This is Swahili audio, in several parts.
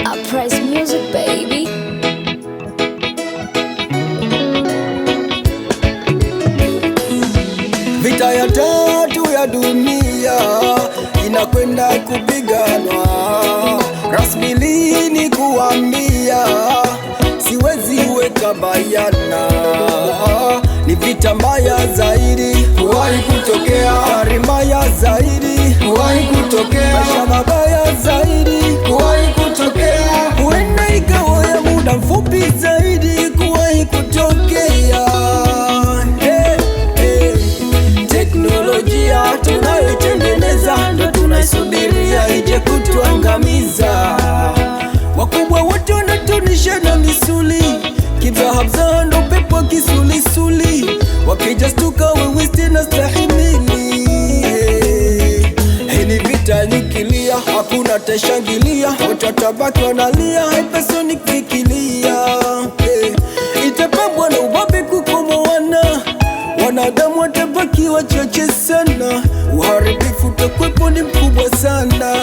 Uprise music, baby. Vita ya tatu ya dunia inakwenda kupiganwa. Rasmi lini kuambia, siwezi weka bayana. Ni vita mbaya zaidi kuwahi kutokea, hatari mbaya zaidi kuwahi kutokea, maisha mabaya zaidi kuwahi kutokea. Huenda ikawa ya muda mfupi zaidi kuwahi kutokea. Teknolojia tunayotengeneza ndo tunaisubiria ije kutuangamiza. Wakubwa wote wanatunisha na misuli, kizahabza ndo pepo kisulisuli. Wakija stuka wewe tena stahimili. Hii ni vita nyukilia, hakuna tashangilia, watatabaki wanalia, hypersonic fikilia. Itapambwa na ubabe kukomoana, wanadamu watabaki wachache sana, uharibifu utakwepo ni mkubwa sana.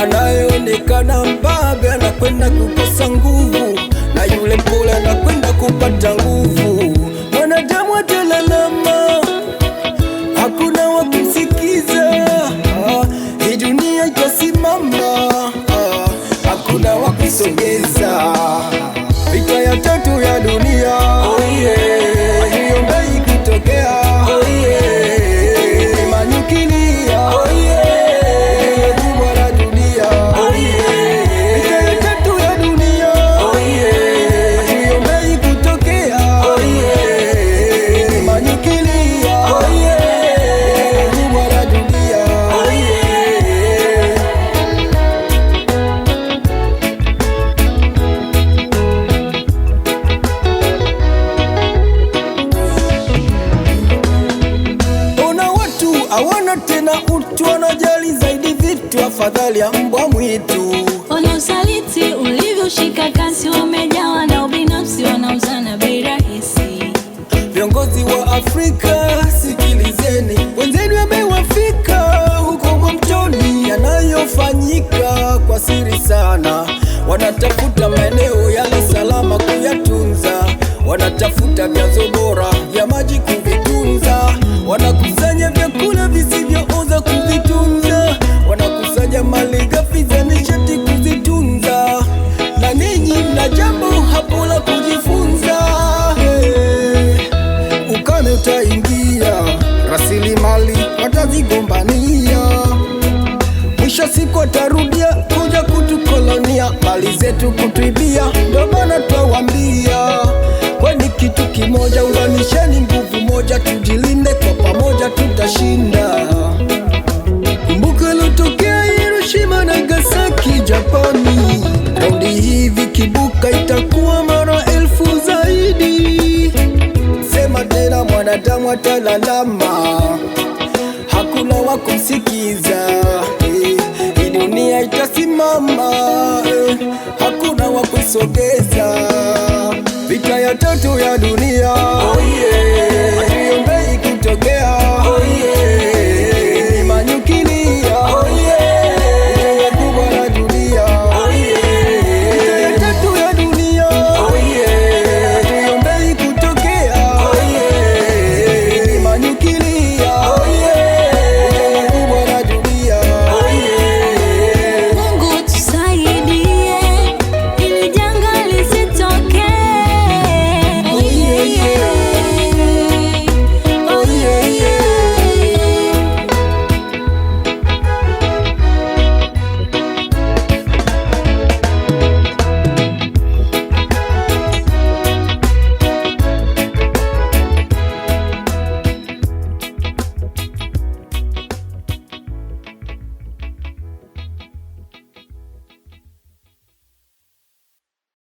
Anayeonekana mbabe anakwenda kukosa nguvu, na yule mpole anakwenda kupata nguvu. Mwanadamu atalalama, hakuna wa kumsikiza. Hii dunia itasimama, hakuna wa kusogeza. Vita ya tatu ya dunia, oh yeah, hiyo mbei kutokea, oh yeah, manyukilia, oh yeah, kubwa la dunia, oh yeah, vita ya tatu ya dunia, oh yeah, hiyo mbei kutokea, oh yeah, manyukilia, oh yeah, kubwa la dunia, oh yeah. Hawana tena utu, wanajali zaidi vitu, afadhali ya mbwa mwitu. Ona usaliti ulivyoshika kasi, wamejawa na ubinafsi, wanauzana bei rahisi. Viongozi wa Afrika sikilizeni, wenzenu wamewafika huko mtoni. Yanayofanyika kwa siri sana, wanatafuta maeneo yale salama kuyatunza, wanatafuta vyanzo bora vya maji kuvitunza, wanakusanya vyakula visivyooza kuvitunza, wanakusanya malighafi za nishati kuzitunza. Na ninyi mna jambo hapo la kujifunza. Ukame utaingia, rasilimali watazigombania, mwisho siku watarudia kuja kutukolonia, mali zetu kutuibia. Ndo maana twawambia, kwani kitu kimoja, unganisheni nguvu moja, tujilinde kwa pamoja, tutashinda. Kumbuka lotokea Hiroshima na Nagasaki, Japani. Raundi hivi kibuka itakuwa mara 1000 zaidi. Sema tena, mwanadamu atalalama, hakuna wa kumsikiza. Hii dunia itasimama, hakuna wa kusogeza. Vita ya tatu ya dunia, oh yeah.